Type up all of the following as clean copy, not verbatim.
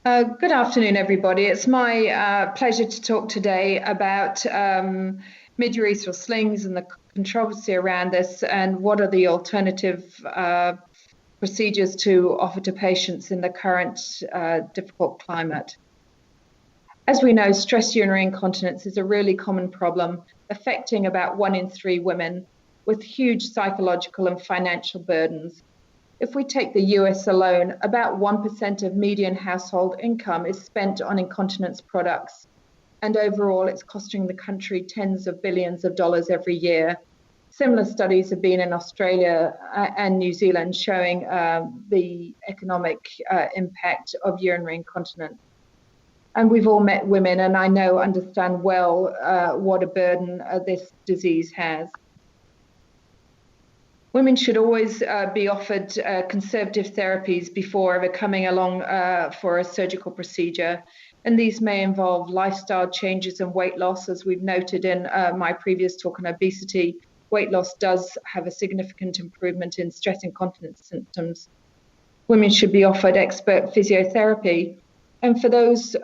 Good afternoon, everybody. It's my pleasure to talk today about mid-urethral slings and the controversy around this, and what are the alternative procedures to offer to patients in the current difficult climate. As we know, stress urinary incontinence is a really common problem affecting about 1 in 3 women with huge psychological and financial burdens. If we take the US alone, about 1% of median household income is spent on incontinence products. And overall, it's costing the country tens of billions of dollars every year. Similar studies have been in Australia and New Zealand showing the economic impact of urinary incontinence. And we've all met women, and I know, understand well what a burden this disease has. Women should always be offered conservative therapies before ever coming along for a surgical procedure. And these may involve lifestyle changes and weight loss. As we've noted in my previous talk on obesity, weight loss does have a significant improvement in stress incontinence symptoms. Women should be offered expert physiotherapy. And for those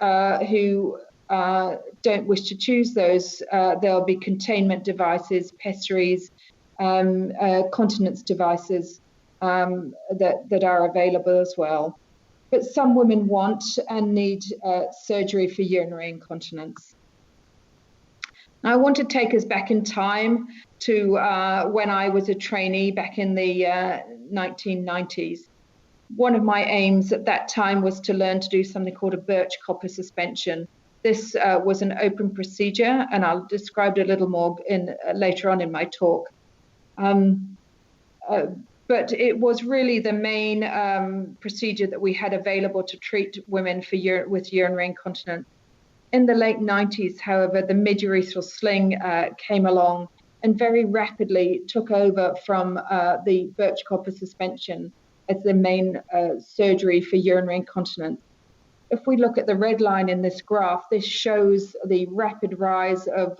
who don't wish to choose those, there'll be containment devices, pessaries, continence devices that are available as well. But some women want and need surgery for urinary incontinence. Now, I want to take us back in time to when I was a trainee back in the 1990s. One of my aims at that time was to learn to do something called a birch copper suspension. This was an open procedure, and I'll describe it a little more later on in my talk. But it was really the main procedure that we had available to treat women with urinary incontinence. In the late 90s, however, the mid-urethral sling came along and very rapidly took over from the birch copper suspension as the main surgery for urinary incontinence. If we look at the red line in this graph, this shows the rapid rise of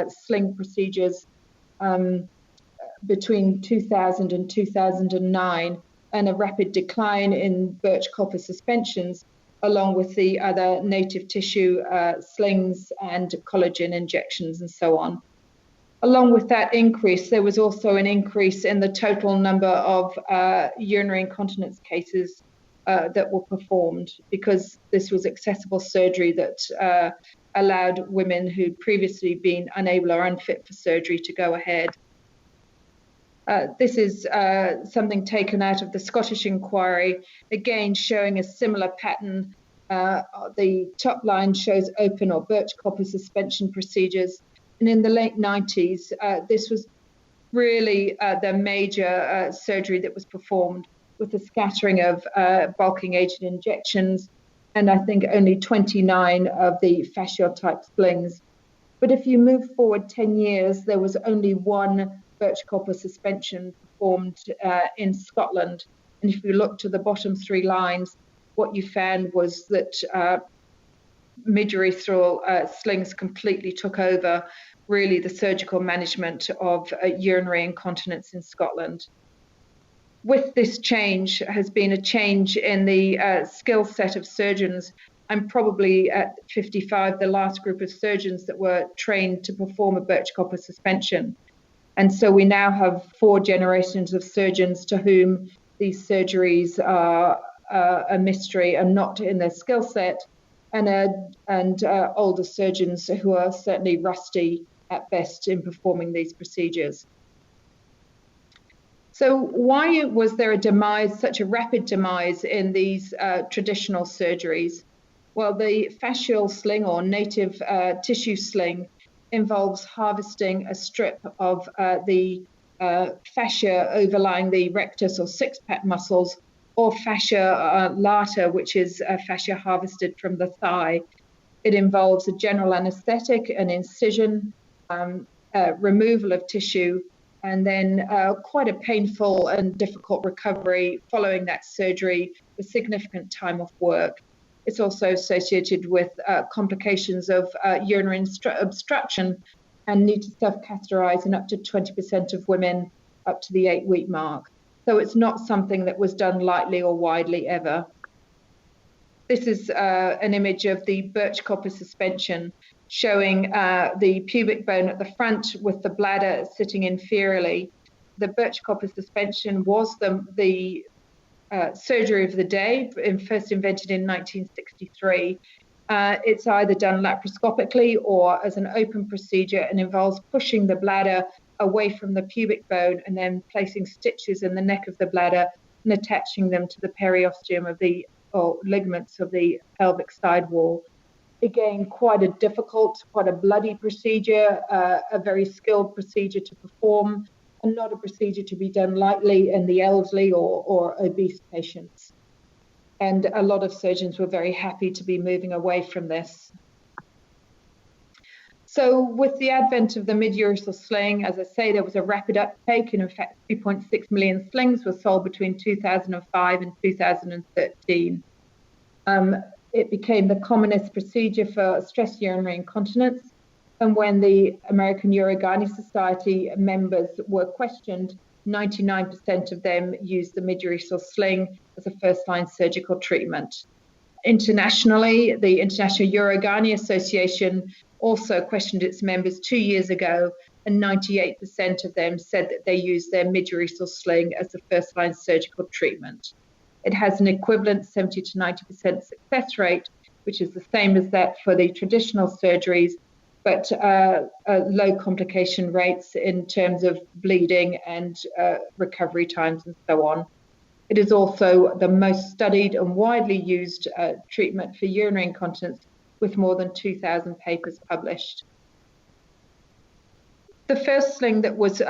sling procedures between 2000 and 2009, and a rapid decline in birch copper suspensions, along with the other native tissue slings and collagen injections and so on. Along with that increase, there was also an increase in the total number of urinary incontinence cases that were performed, because this was accessible surgery that allowed women who'd previously been unable or unfit for surgery to go ahead. This is something taken out of the Scottish Inquiry, again showing a similar pattern. The top line shows open or birch copper suspension procedures. And in the late 90s, this was really the major surgery that was performed, with a scattering of bulking agent injections, and I think only 29 of the fascial type slings. But if you move forward 10 years, there was only one birch copper suspension performed in Scotland. And if you look to the bottom 3 lines, what you found was that mid-urethral slings completely took over really the surgical management of urinary incontinence in Scotland. With this change has been a change in the skill set of surgeons. I'm probably at 55 the last group of surgeons that were trained to perform a birch copper suspension. And so we now have 4 generations of surgeons to whom these surgeries are a mystery and not in their skill set, and older surgeons who are certainly rusty at best in performing these procedures. So why was there a demise, such a rapid demise in these traditional surgeries? Well, the fascial sling, or native tissue sling, involves harvesting a strip of the fascia overlying the rectus or six-pack muscles, or fascia lata, which is fascia harvested from the thigh. It involves a general anesthetic, an incision, removal of tissue, and then quite a painful and difficult recovery following that surgery, with significant time off work. It's also associated with complications of urinary obstruction, and need to self-catheterize in up to 20% of women up to the 8-week mark. So it's not something that was done lightly or widely ever. This is an image of the birch copper suspension showing the pubic bone at the front with the bladder sitting inferiorly. The birch copper suspension was the surgery of the day, first invented in 1963. It's either done laparoscopically or as an open procedure and involves pushing the bladder away from the pubic bone and then placing stitches in the neck of the bladder and attaching them to the periosteum of the or ligaments of the pelvic side wall. Again, quite a difficult, quite a bloody procedure, a very skilled procedure to perform, and not a procedure to be done lightly in the elderly or obese patients. And a lot of surgeons were very happy to be moving away from this. So with the advent of the mid-urethral sling, as I say, there was a rapid uptake, and in fact 3.6 million slings were sold between 2005 and 2013. It became the commonest procedure for stress urinary incontinence, and when the American Urogyney Society members were questioned, 99% of them used the mid-urethral sling as a first-line surgical treatment. Internationally, the International Urogyney Association also questioned its members 2 years ago, and 98% of them said that they used their mid-urethral sling as a first-line surgical treatment. It has an equivalent 70 to 90% success rate, which is the same as that for the traditional surgeries, but low complication rates in terms of bleeding and recovery times and so on. It is also the most studied and widely used treatment for urinary incontinence, with more than 2,000 papers published. The first sling that was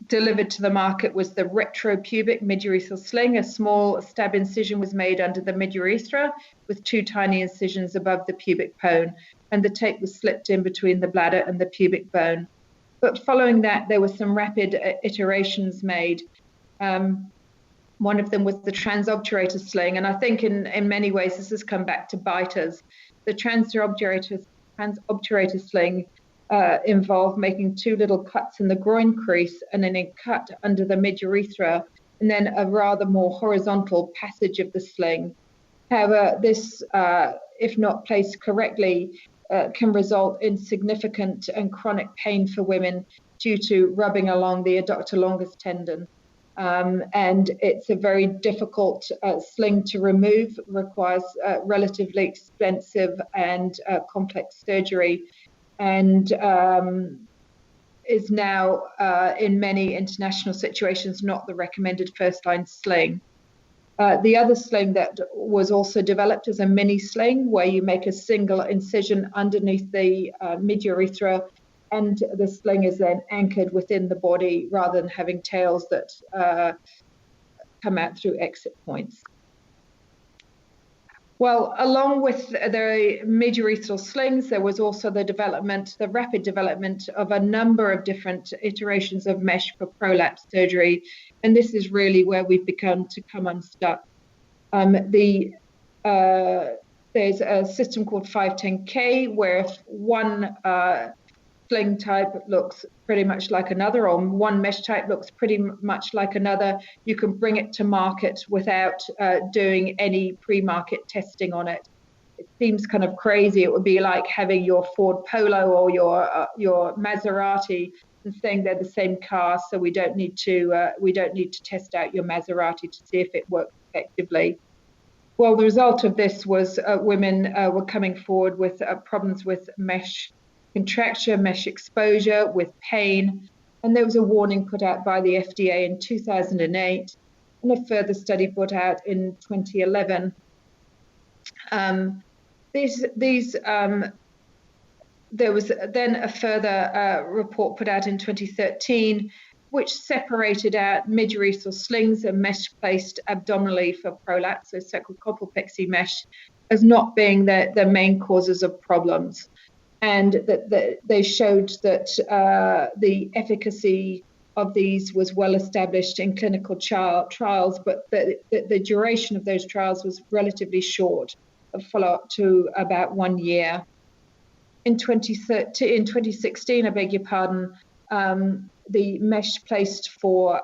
delivered to the market was the retropubic mid-urethral sling. A small stab incision was made under the mid-urethra with 2 tiny incisions above the pubic bone, and the tape was slipped in between the bladder and the pubic bone. But following that, there were some rapid iterations made. One of them was the transobturator sling, and I think in many ways this has come back to bite us. The transobturator sling involved making 2 little cuts in the groin crease and then a cut under the mid-urethra, and then a rather more horizontal passage of the sling. However, this, if not placed correctly, can result in significant and chronic pain for women due to rubbing along the adductor longus tendon. And it's a very difficult sling to remove, requires relatively expensive and complex surgery, and is now in many international situations not the recommended first-line sling. The other sling that was also developed is a mini sling, where you make a single incision underneath the mid-urethra, and the sling is then anchored within the body rather than having tails that come out through exit points. Well, along with the mid-urethral slings, there was also the rapid development of a number of different iterations of mesh for prolapse surgery. And this is really where we've begun to come unstuck. There's a system called 510K, where if one sling type looks pretty much like another, or one mesh type looks pretty much like another, you can bring it to market without doing any pre-market testing on it. It seems kind of crazy. It would be like having your Ford Polo or your Maserati and saying they're the same car, so we don't need to test out your Maserati to see if it works effectively. Well, the result of this was women were coming forward with problems with mesh contracture, mesh exposure, with pain, and there was a warning put out by the FDA in 2008 and a further study put out in 2011. There was then a further report put out in 2013 which separated out mid-urethral slings and mesh placed abdominally for prolapse, so sacral plexi mesh, as not being the main causes of problems. And that they showed that the efficacy of these was well established in clinical trials, but the duration of those trials was relatively short, a follow-up to about 1 year. In 2016, I beg your pardon, the mesh placed for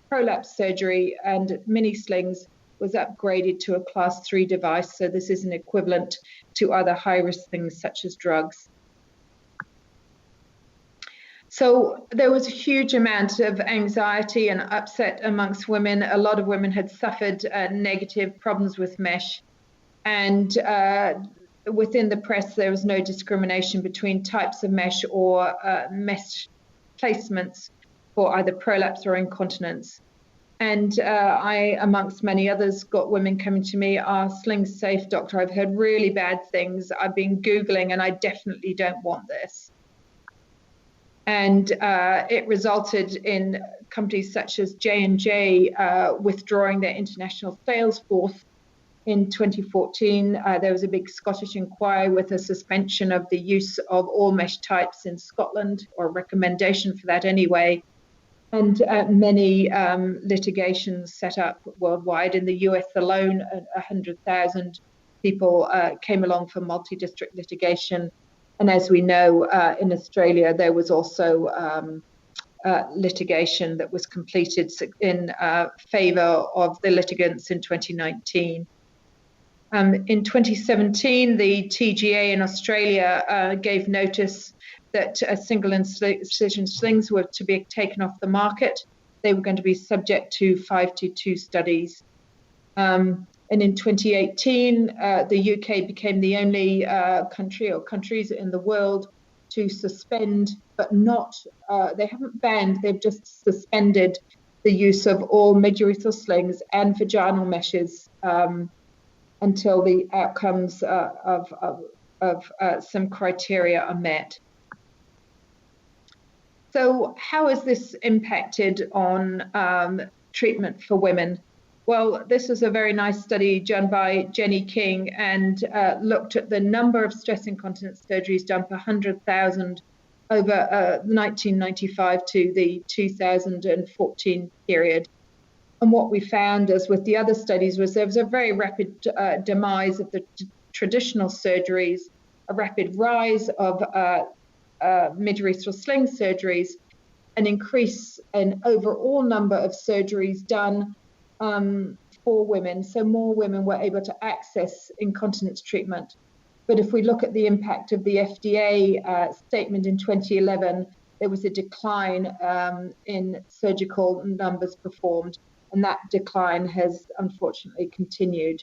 prolapse surgery and mini slings was upgraded to a class 3 device. So this is an equivalent to other high-risk things such as drugs. So there was a huge amount of anxiety and upset amongst women. A lot of women had suffered negative problems with mesh. And within the press, there was no discrimination between types of mesh or mesh placements for either prolapse or incontinence. And I, amongst many others, got women coming to me, "Are slings safe, doctor? I've heard really bad things. I've been Googling and I definitely don't want this." And it resulted in companies such as J&J withdrawing their international sales force. In 2014, there was a big Scottish inquiry with a suspension of the use of all mesh types in Scotland, or a recommendation for that anyway. And many litigations set up worldwide. In the US alone, 100,000 people came along for multi-district litigation. And as we know, in Australia, there was also litigation that was completed in favour of the litigants in 2019. In 2017, the TGA in Australia gave notice that single incision slings were to be taken off the market. They were going to be subject to 522 studies. And in 2018, the UK became the only country or countries in the world to suspend, but not, they haven't banned, they've just suspended the use of all midurethral slings and vaginal meshes until the outcomes of some criteria are met. So how has this impacted on treatment for women? Well, this was a very nice study done by Jenny King and looked at the number of stress incontinence surgeries done per 100,000 over 1995 to the 2014 period. And what we found, as with the other studies, was there was a very rapid demise of the traditional surgeries, a rapid rise of midurethral sling surgeries, an increase in overall number of surgeries done for women. So more women were able to access incontinence treatment. But if we look at the impact of the FDA statement in 2011, there was a decline in surgical numbers performed, and that decline has unfortunately continued.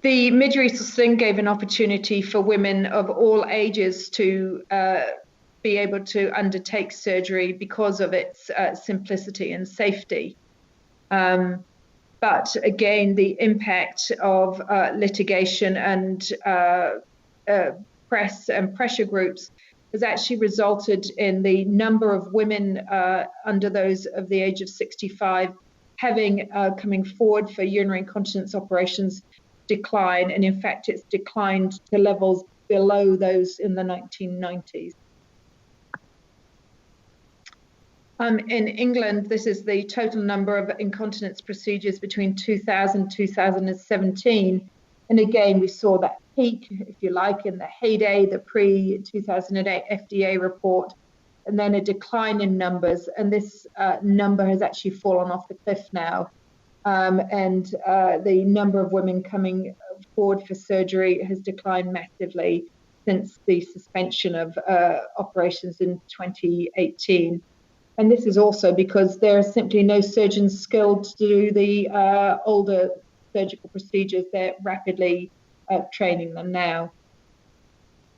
The midurethral sling gave an opportunity for women of all ages to be able to undertake surgery because of its simplicity and safety. But again, the impact of litigation and press and pressure groups has actually resulted in the number of women under those of the age of 65 having coming forward for urinary incontinence operations decline, and in fact it's declined to levels below those in the 1990s. In England, this is the total number of incontinence procedures between 2000 and 2017. And again, we saw that peak, if you like, in the heyday, the pre-2008 FDA report, and then a decline in numbers. And this number has actually fallen off the cliff now. And the number of women coming forward for surgery has declined massively since the suspension of operations in 2018. And this is also because there are simply no surgeons skilled to do the older surgical procedures. They're rapidly training them now.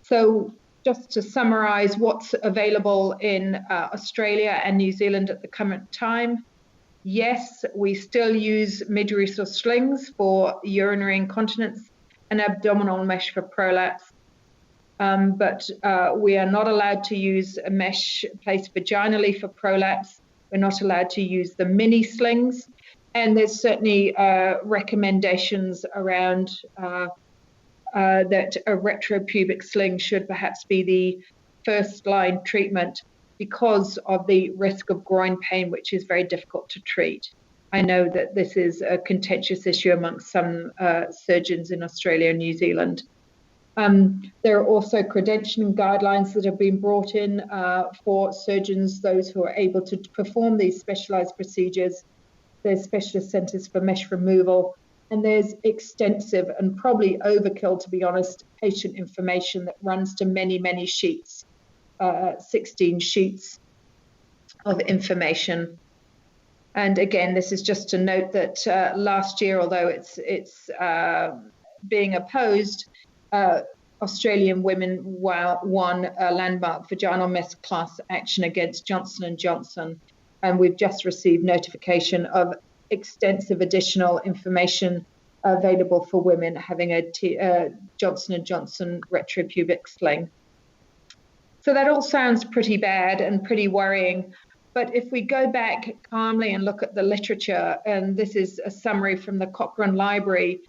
So just to summarize what's available in Australia and New Zealand at the current time, yes, we still use midurethral slings for urinary incontinence and abdominal mesh for prolapse. But we are not allowed to use a mesh placed vaginally for prolapse. We're not allowed to use the mini slings. And there's certainly recommendations around that a retropubic sling should perhaps be the first line treatment because of the risk of groin pain, which is very difficult to treat. I know that this is a contentious issue amongst some surgeons in Australia and New Zealand. There are also credentialing guidelines that have been brought in for surgeons, those who are able to perform these specialized procedures. there's specialist centres for mesh removal, and there's extensive and probably overkill, to be honest, patient information that runs to many, many sheets, 16 sheets of information. And again, this is just to note that last year, although it's being opposed, Australian women won a landmark vaginal mess class action against Johnson & Johnson. And we've just received notification of extensive additional information available for women having a Johnson & Johnson retropubic sling. So that all sounds pretty bad and pretty worrying. But if we go back calmly and look at the literature, and this is a summary from the Cochrane Library,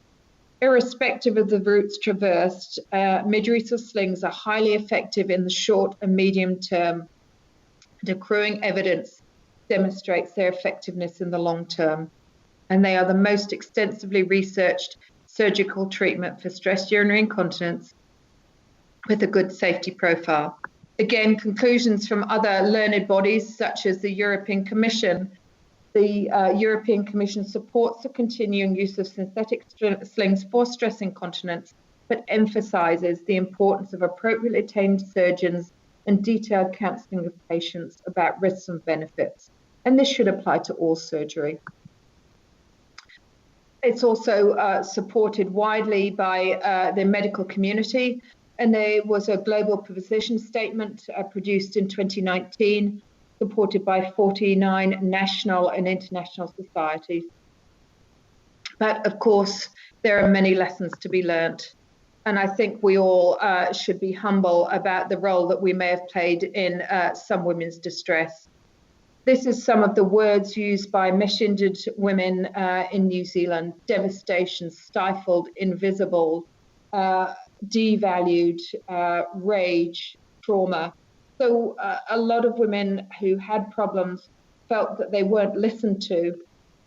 irrespective of the routes traversed, midurethral slings are highly effective in the short and medium term. The accruing evidence demonstrates their effectiveness in the long term. And they are the most extensively researched surgical treatment for stress urinary incontinence with a good safety profile. Again, conclusions from other learned bodies such as the European Commission. The European Commission supports the continuing use of synthetic slings for stress incontinence, but emphasizes the importance of appropriately trained surgeons and detailed counseling of patients about risks and benefits. And this should apply to all surgery. It's also supported widely by the medical community. And there was a global position statement produced in 2019, supported by 49 national and international societies. But of course, there are many lessons to be learnt. And I think we all should be humble about the role that we may have played in some women's distress. This is some of the words used by mesh-injured women in New Zealand: devastation, stifled, invisible, devalued, rage, trauma. So a lot of women who had problems felt that they weren't listened to.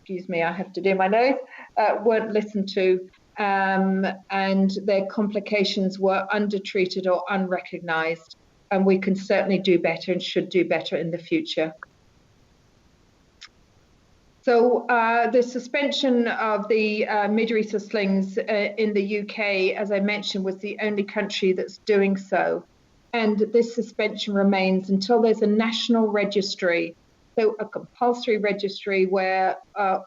Excuse me, I have to do my nose. Weren't listened to, and their complications were undertreated or unrecognized. And we can certainly do better and should do better in the future. So the suspension of the midurethral slings in the UK, as I mentioned, was the only country that's doing so. And this suspension remains until there's a national registry, so a compulsory registry where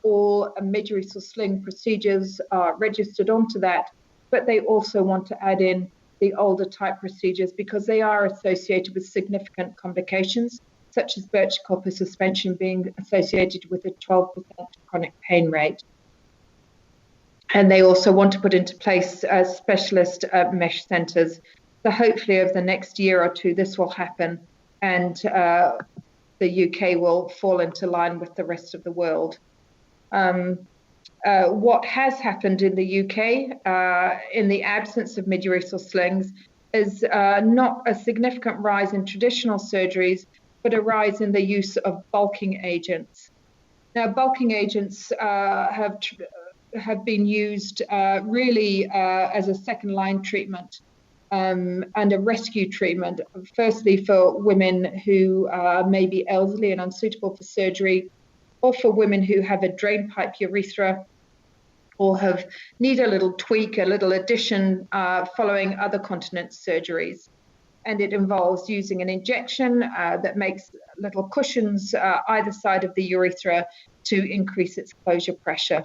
all midurethral sling procedures are registered onto that, but they also want to add in the older type procedures because they are associated with significant complications, such as birch copper suspension being associated with a 12% chronic pain rate. And they also want to put into place specialist mesh centres. So hopefully over the next year or two, this will happen, and the UK will fall into line with the rest of the world. What has happened in the UK in the absence of midurethral slings is not a significant rise in traditional surgeries, but a rise in the use of bulking agents. Now, bulking agents have been used really as a second-line treatment and a rescue treatment, firstly for women who may be elderly and unsuitable for surgery, or for women who have a drain pipe urethra or need a little tweak, a little addition following other continence surgeries. And it involves using an injection that makes little cushions either side of the urethra to increase its closure pressure.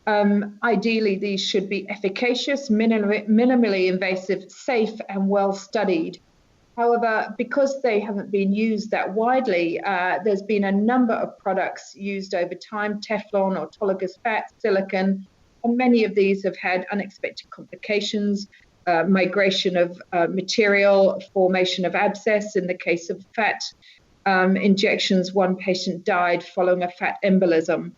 Ideally, these should be efficacious, minimally invasive, safe, and well studied. However, because they haven't been used that widely, there's been a number of products used over time: Teflon, autologous fat, silicone, and many of these have had unexpected complications. Migration of material, formation of abscess. In the case of fat injections, one patient died following a fat embolism.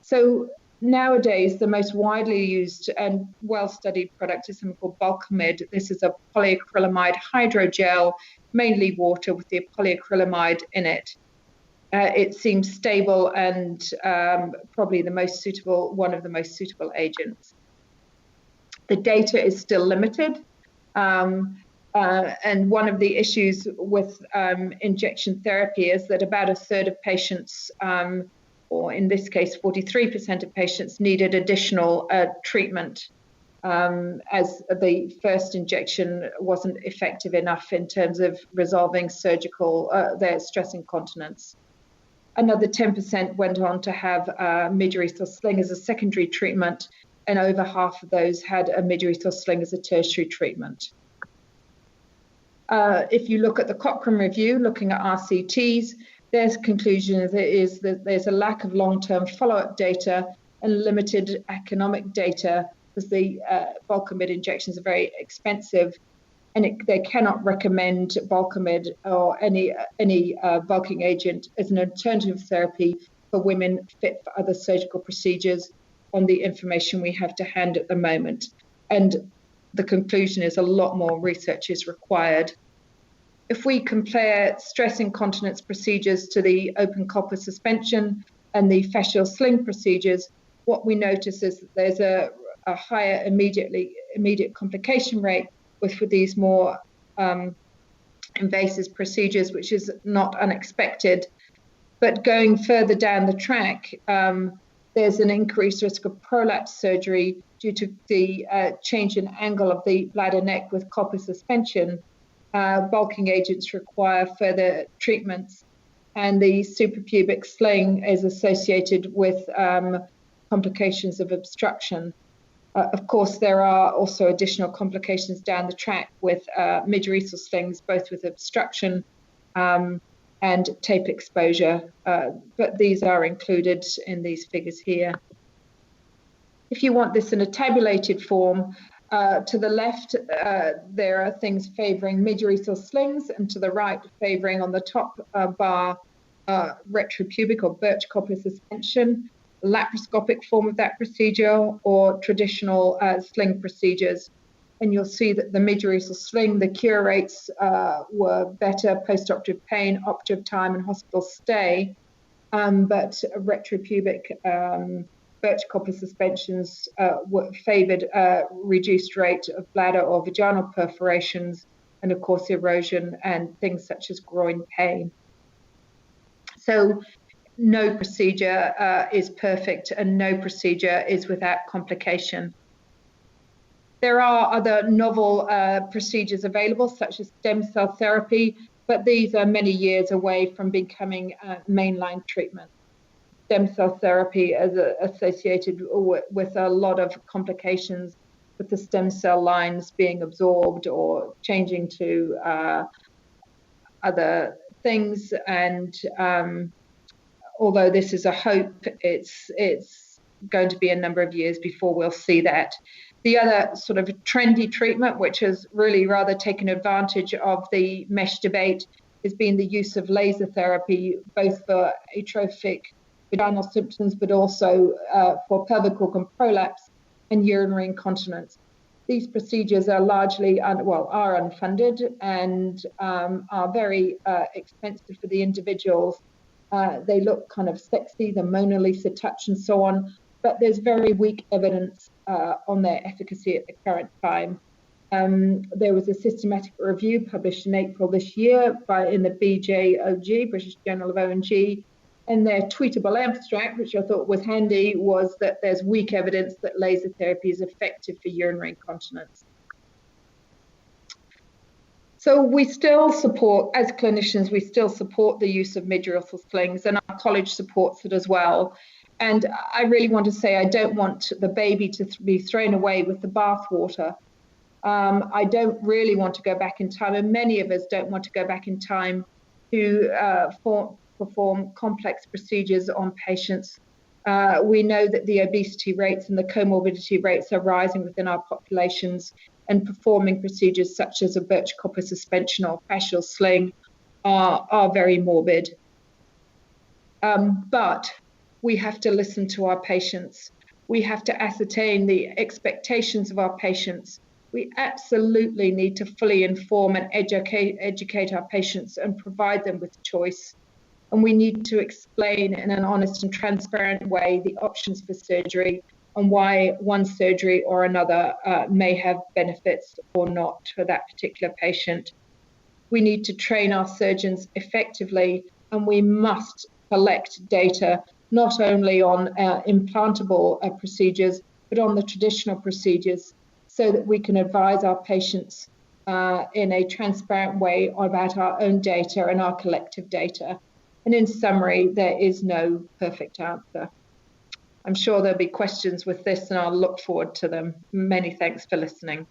So nowadays, the most widely used and well-studied product is something called Bulkamid. This is a polyacrylamide hydrogel, mainly water with the polyacrylamide in it. It seems stable and probably one of the most suitable agents. The data is still limited, and one of the issues with injection therapy is that about a third of patients or in this case, 43% of patients needed additional treatment as the first injection wasn't effective enough in terms of resolving their stress incontinence. Another 10% went on to have a mid-urethral sling as a secondary treatment, and over half of those had a mid-urethral sling as a tertiary treatment. If you look at the Cochrane review, looking at RCTs, their conclusion is that there's a lack of long-term follow-up data and limited economic data, because the Bulkamid injections are very expensive, and they cannot recommend Bulkamid or any bulking agent as an alternative therapy for women fit for other surgical procedures on the information we have to hand at the moment. And the conclusion is a lot more research is required. If we compare stress incontinence procedures to the open copper suspension and the fascial sling procedures, what we notice is that there's a higher immediate complication rate with these more invasive procedures, which is not unexpected. But going further down the track, there's an increased risk of prolapse surgery due to the change in angle of the bladder neck with copper suspension. Bulking agents require further treatments, and the suprapubic sling is associated with complications of obstruction. Of course, there are also additional complications down the track with mid-urethral slings, both with obstruction and tape exposure, but these are included in these figures here. If you want this in a tabulated form, to the left, there are things favoring mid-urethral slings, and to the right, favoring on the top bar, retropubic or birch copper suspension, laparoscopic form of that procedure, or traditional sling procedures. And you'll see that the mid-urethral sling, the cure rates were better, post-operative pain, operative time, and hospital stay. But retropubic birch copper suspensions favored reduced rate of bladder or vaginal perforations, and of course erosion and things such as groin pain. So no procedure is perfect, and no procedure is without complication. There are other novel procedures available, such as stem cell therapy, but these are many years away from becoming mainline treatment. Stem cell therapy is associated with a lot of complications, with the stem cell lines being absorbed or changing to other things, and although this is a hope, it's going to be a number of years before we'll see that. The other sort of trendy treatment, which has really rather taken advantage of the mesh debate, has been the use of laser therapy, both for atrophic vaginal symptoms, but also for pelvic organ prolapse and urinary incontinence. These procedures are largely are unfunded and are very expensive for the individuals. They look kind of sexy, the Mona Lisa touch and so on, but there's very weak evidence on their efficacy at the current time. There was a systematic review published in April this year in the BJOG, British Journal of ONG, and their tweetable abstract, which I thought was handy, was that there's weak evidence that laser therapy is effective for urinary incontinence. So we still support, as clinicians, we still support the use of mid-urethral slings, and our college supports it as well. And I really want to say I don't want the baby to be thrown away with the bathwater. I don't really want to go back in time, and many of us don't want to go back in time to perform complex procedures on patients. We know that the obesity rates and the comorbidity rates are rising within our populations, and performing procedures such as a birch copper suspension or fascial sling are very morbid. But we have to listen to our patients. We have to ascertain the expectations of our patients. We absolutely need to fully inform and educate our patients and provide them with choice. And we need to explain in an honest and transparent way the options for surgery and why one surgery or another may have benefits or not for that particular patient. We need to train our surgeons effectively, and we must collect data not only on implantable procedures, but on the traditional procedures, so that we can advise our patients in a transparent way about our own data and our collective data. And in summary, there is no perfect answer. I'm sure there'll be questions with this, and I'll look forward to them. Many thanks for listening.